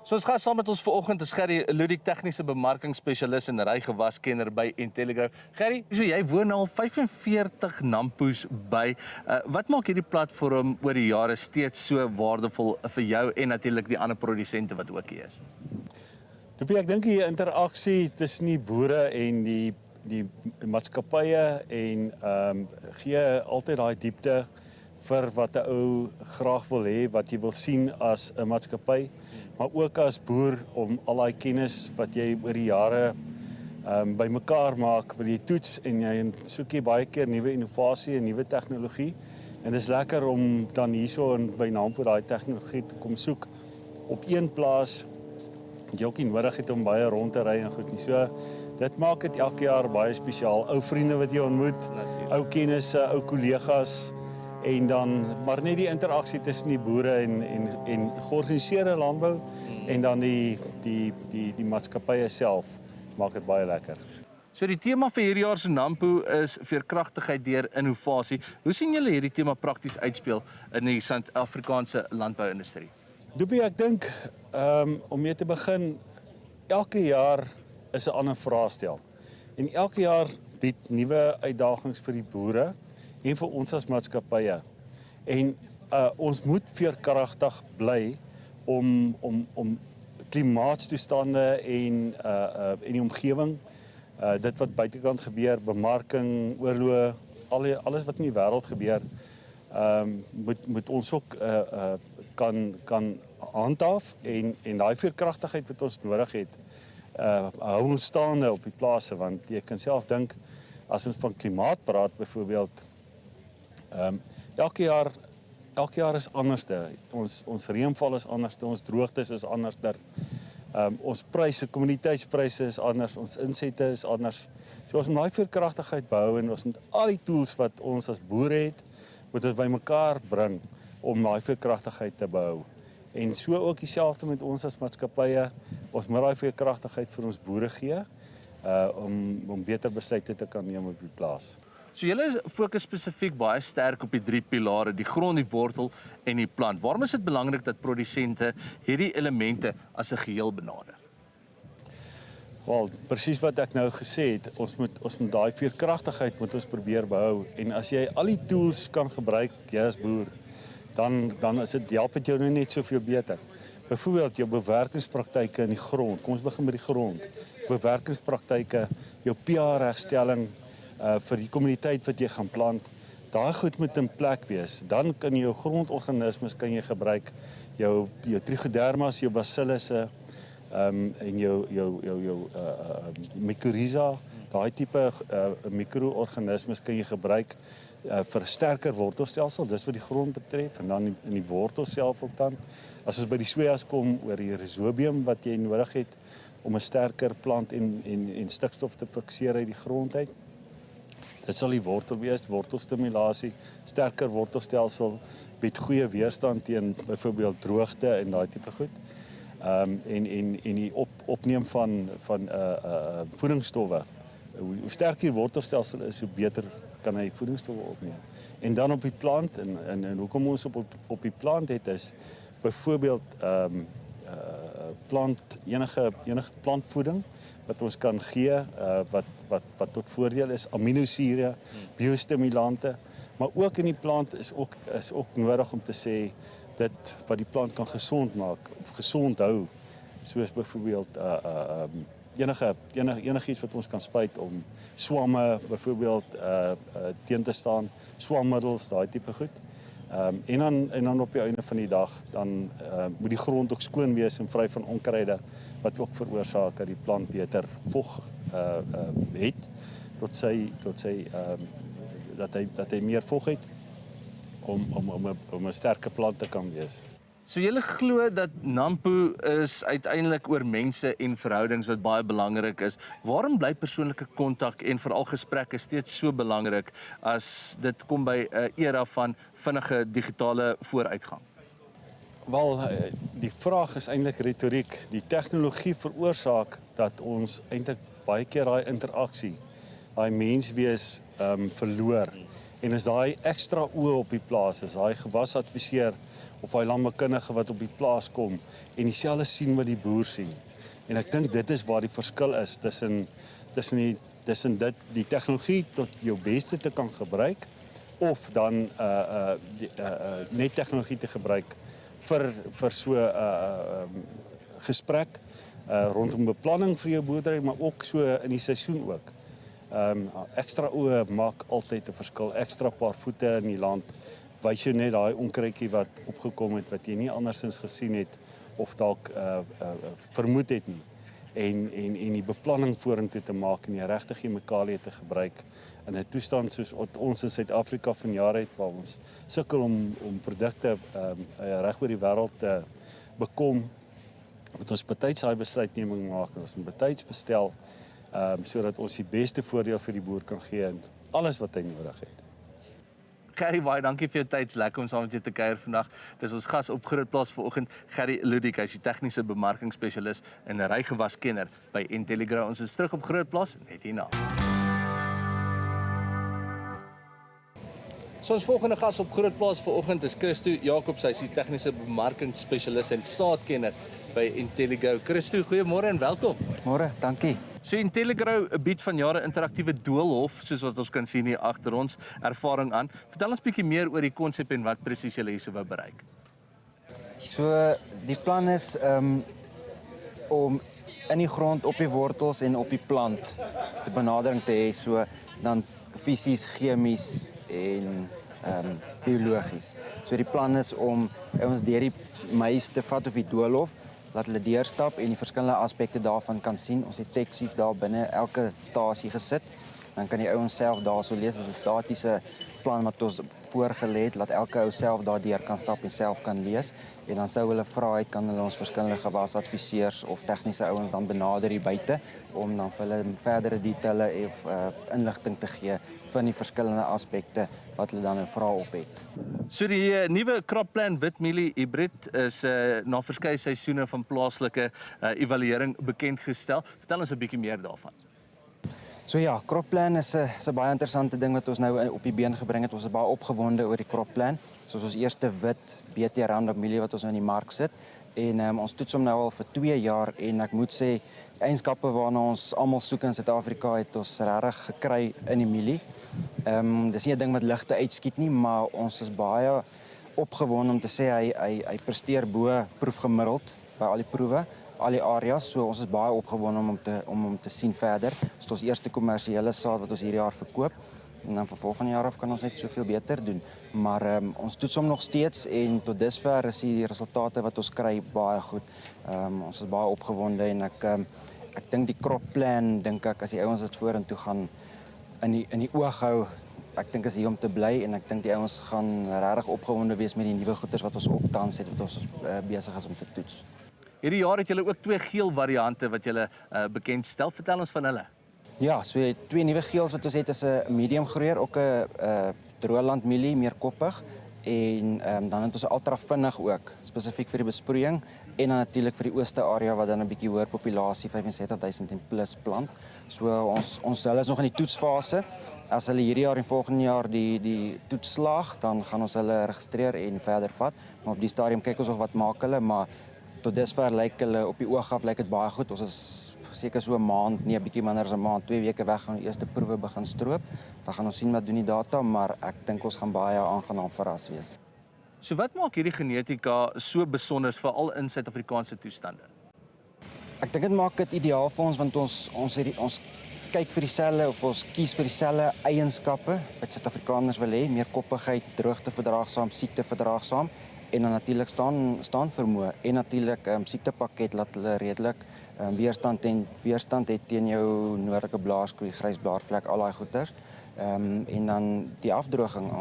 So ons gaan saam met ons vanoggend is Gerry Ludik, tegniese bemarkingsspesialis en rygewaskenner by Intelligo. Gerry, so jy woon al 45 Nampo's by. Wat maak hierdie platform oor die jare steeds so waardevol vir jou en natuurlik die ander produsente wat ook hier is? Ek dink die interaksie tussen die boere en die maatskappye en gee altyd daai diepte vir wat 'n ou graag wil hê, wat jy wil sien as 'n maatskappy, maar ook as boer om al daai kennis wat jy oor die jare bymekaar maak, wil jy toets en jy soek jy baie keer nuwe innovasie en nuwe tegnologie. En dit is lekker om dan hierso by Nampo daai tegnologie te kom soek op een plaas. Jy ook nie nodig het om baie rond te ry en goed nie. So dit maak dit elke jaar baie spesiaal. Ou vriende wat jy ontmoet, ou kennisse, ou kollegas. En dan maar net die interaksie tussen die boere en georganiseerde landbou en dan die maatskappye self maak dit baie lekker. So die tema vir hierdie jaar se Nampo is veerkragtigheid deur innovasie. Hoe sien julle hierdie tema prakties uitspeel in die Suid-Afrikaanse landbouindustrie? Doopie, ek dink om mee te begin, elke jaar is 'n ander vraestel. En elke jaar bied nuwe uitdagings vir die boere en vir ons as maatskappye. En ons moet veerkragtig bly om klimaatstoestande en die omgewing, dit wat buitekant gebeur, bemarking, oorlog, alles wat in die wêreld gebeur, moet ons ook kan handhaaf en daai veerkragtigheid wat ons nodig het, hou ons staande op die plase, want jy kan self dink, as ons van klimaat praat byvoorbeeld, elke jaar is anderste. Ons reënval is anderste, ons droogtes is anderster. Ons pryse, kommoditeitspryse is anders, ons insette is anders. So ons moet daai veerkragtigheid behou en ons moet al die tools wat ons as boere het, moet ons bymekaar bring om daai veerkragtigheid te behou. En so ook dieselfde met ons as maatskappye. Ons moet daai veerkragtigheid vir ons boere gee om beter besluite te kan neem op die plaas. So julle fokus spesifiek baie sterk op die 3 pilare, die grond, die wortel en die plant. Waarom is dit belangrik dat produsente hierdie elemente as 'n geheel benader? Wel, presies wat ek nou gesê het, ons moet daai veerkragtigheid moet ons probeer behou. En as jy al die tools kan gebruik, jy as boer, dan is dit help dit jou nou net soveel beter. Byvoorbeeld jou bewerkingspraktyke in die grond. Kom ons begin met die grond. Bewerkingspraktyke, jou pH-regstelling vir die kommuniteit wat jy gaan plant. Daai goed moet in plek wees. Dan kan jy jou grondorganismes kan jy gebruik, jou trichodermas, jou bacillusse, en jou mycorrhiza, daai tipe mikroorganismes kan jy gebruik vir 'n sterker wortelstelsel, dis wat die grond betref, en dan in die wortel self ook dan. As ons by die sojas kom oor die rhizobium wat jy nodig het om 'n sterker plant en stikstof te fikseer uit die grond uit. Dit sal die wortel wees, wortelstimulasie, sterker wortelstelsel, bied goeie weerstand teen byvoorbeeld droogte en daai tipe goed. En die opneem van voedingsstowwe. Hoe sterker die wortelstelsel is, hoe beter kan hy voedingsstowwe opneem. En dan op die plant, en hoekom ons op die plant het is, byvoorbeeld enige plantvoeding wat ons kan gee, wat tot voordeel is, aminosure, biostimulante, maar ook in die plant is ook nodig om te sê, dit wat die plant kan gesond maak, of gesond hou, soos byvoorbeeld enigiets wat ons kan spuit om swamme byvoorbeeld teen te staan, swammiddels, daai tipe goed. En dan op die einde van die dag, dan moet die grond ook skoon wees en vry van onkruide, wat ook veroorsaak dat die plant beter vog het, dat hy meer vog het, om 'n sterker plant te kan wees. So julle glo dat Nampo is uiteindelik oor mense en verhoudings wat baie belangrik is. Waarom bly persoonlike kontak en veral gesprekke steeds so belangrik as dit kom by 'n era van vinnige digitale vooruitgang? Wel, die vraag is eintlik retoriek. Die tegnologie veroorsaak dat ons eintlik baie keer daai interaksie, daai menswees verloor. En as daai ekstra oë op die plaas is, daai gewasadviseur of daai landboukundige wat op die plaas kom en dieselfde sien wat die boer sien. En ek dink dit is waar die verskil is tussen dit die tegnologie tot jou beste te kan gebruik of dan net tegnologie te gebruik vir so gesprek rondom beplanning vir jou boerdery, maar ook so in die seisoen ook. Ekstra oë maak altyd 'n verskil. Ekstra paar voete in die land wys jou net daai onkruidjie wat opgekom het wat jy nie andersins gesien het of dalk vermoed het nie. En die beplanning vorentoe te maak en die regte chemikalieë te gebruik in 'n toestand soos wat ons in Suid-Afrika vanjaar het waar ons sukkel om produkte reg oor die wêreld te bekom. Moet ons betyds daai besluitneming maak en ons moet betyds bestel sodat ons die beste voordeel vir die boer kan gee en alles wat hy nodig het. Gerry, baie dankie vir jou tyd. Lekker om saam met jou te kuier vandag. Dis ons gas op Groot Plaas vanoggend, Gerry Ludik, hy is die tegniese bemarkingsspesialis en 'n rygewaskenner by Intelligrow. Ons is terug op Groot Plaas net hierna. So ons volgende gas op Groot Plaas vanoggend is Christo Jacobs, hy is die tegniese bemarkingsspesialis en saadkenner by Intelligrow. Christo, goeiemôre en welkom. Môre, dankie. So Intelligrow bied van jare interaktiewe doolhof, soos wat ons kan sien hier agter ons, ervaring aan. Vertel ons bietjie meer oor die konsep en wat presies julle hierso wou bereik. So die plan is om in die grond, op die wortels en op die plant die benadering te hê, so dan fisies, chemies en biologies. So die plan is om ons deur die mais te vat of die doolhof, laat hulle deurstap en die verskillende aspekte daarvan kan sien. Ons het teksies daar binne elke stasie gesit. Dan kan die ouens self daarso lees as 'n statiese plan wat ons voorgelê het, laat elke ou self daardeur kan stap en self kan lees. En dan sou hulle vra uit kan hulle ons verskillende gewasadviseurs of tegniese ouens dan benader hier buite om dan vir hulle verdere detaile of inligting te gee van die verskillende aspekte wat hulle dan 'n vraag op het. So die nuwe Cropplan witmielie hybrid is na verskeie seisoene van plaaslike evaluering bekend gestel. Vertel ons 'n bietjie meer daarvan. So ja, Cropplan is 'n baie interessante ding wat ons nou op die been gebring het. Ons is baie opgewonde oor die Cropplan. Soos ons eerste wit BT Roundup mielie wat ons nou in die mark sit. En ons toets hom nou al vir 2 jaar en ek moet sê eienskappe waarna ons almal soek in Suid-Afrika het ons regtig gekry in die mielie. Dis nie 'n ding wat ligte uitskiet nie, maar ons is baie opgewonde om te sê hy presteer bo proefgemiddeld by al die proewe, al die areas. So ons is baie opgewonde om hom te sien verder. Dit is ons eerste kommersiële saad wat ons hierdie jaar verkoop. En dan vir volgende jaar af kan ons net soveel beter doen. Maar ons toets hom nog steeds en tot dusver is die resultate wat ons kry baie goed. Ons is baie opgewonde en ek dink die Cropplan, dink ek as die ouens dit vorentoe gaan in die oog hou, ek dink is hier om te bly en ek dink die ouens gaan regtig opgewonde wees met die nuwe goeders wat ons op tans het wat ons besig is om te toets. Hierdie jaar het julle ook 2 geel variante wat julle bekendstel. Vertel ons van hulle. Ja, so 2 nuwe geels wat ons het is 'n medium groeier, ook 'n droëland mielie, meer koppig en dan het ons 'n ultra vinnig ook, spesifiek vir die besproeiing en dan natuurlik vir die ooste area wat dan 'n bietjie hoër populasie 65000 en plus plant. So ons hulle is nog in die toetsfase. As hulle hierdie jaar en volgende jaar die toets slaag, dan gaan ons hulle registreer en verder vat. Maar op die stadium kyk ons nog wat maak hulle, maar tot dusver lyk hulle op die oog af lyk dit baie goed. Ons is seker so 'n maand, nee 'n bietjie minder as 'n maand, 2 weke weg gaan die eerste proewe begin stroop. Dan gaan ons sien wat doen die data, maar ek dink ons gaan baie aangenaam verras wees. So wat maak hierdie genetika so besonder veral in Suid-Afrikaanse toestande? Ek dink dit maak dit ideaal vir ons want ons kyk vir dieselfde of ons kies vir dieselfde eienskappe wat Suid-Afrikaners wil hê, meer koppigheid, droogteverdraagsaam, siekteverdraagsaam en dan natuurlik staan vermoë en natuurlik siektepakket laat hulle redelik weerstand het teen jou noordelike blaarskroei, grys blaarvlek, al daai goeters. En dan die afdroging,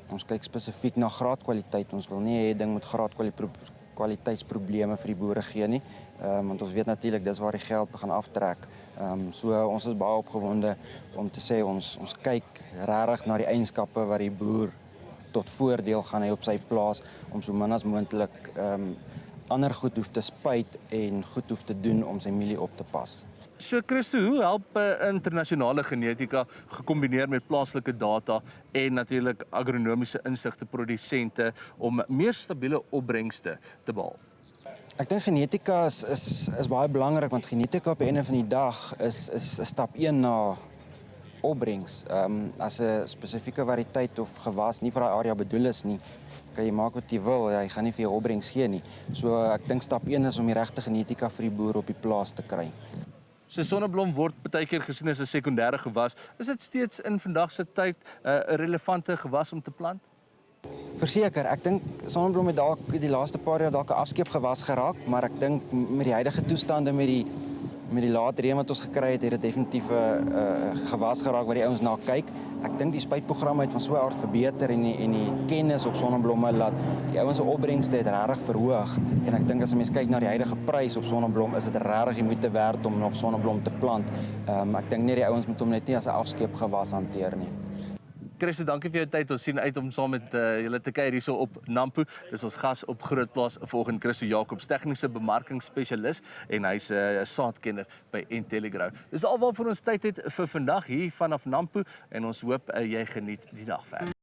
ons kyk spesifiek na graadkwaliteit. Ons wil nie hê ding met graadkwaliteitsprobleme vir die boere gee nie, want ons weet natuurlik dis waar die geld begin aftrek. So ons is baie opgewonde om te sê ons kyk regtig na die eienskappe wat die boer tot voordeel gaan hê op sy plaas om so min as moontlik ander goed hoef te spuit en goed hoef te doen om sy mielie op te pas. So Christo, hoe help internasionale genetika gekombineer met plaaslike data en natuurlik agronomiese insigte produsente om meer stabiele opbrengste te behaal? Ek dink genetika is baie belangrik want genetika op die einde van die dag is stap 1 na opbrengs. As 'n spesifieke variëteit of gewas nie vir daai area bedoel is nie, kan jy maak wat jy wil, jy gaan nie vir jou opbrengs gee nie. So ek dink stap 1 is om die regte genetika vir die boer op die plaas te kry. So sonneblom word baie keer gesien as 'n sekondêre gewas. Is dit steeds in vandag se tyd 'n relevante gewas om te plant? Verseker, ek dink sonneblom het dalk die laaste paar jaar dalk 'n afskeepgewas geraak, maar ek dink met die huidige toestande met die laat reën wat ons gekry het, het dit definitief 'n gewas geraak wat die ouens na kyk. Ek dink die spuitprogramme het van so 'n aard verbeter en die kennis op sonneblomme laat die ouens se opbrengste het regtig verhoog. En ek dink as 'n mens kyk na die huidige prys op sonneblom, is dit regtig die moeite werd om nog sonneblom te plant. Ek dink nie die ouens moet hom net nie as 'n afskeepgewas hanteer nie. Christo, dankie vir jou tyd. Ons sien uit om saam met julle te kuier hierso op Nampo. Dis ons gas op Grootplaas vanoggend, Christo Jacobs, tegniese bemarkingsspesialis en hy's 'n saadkenner by Intelligrow. Dis alwaar vir ons tyd het vir vandag hier vanaf Nampo en ons hoop jy geniet die dag verder.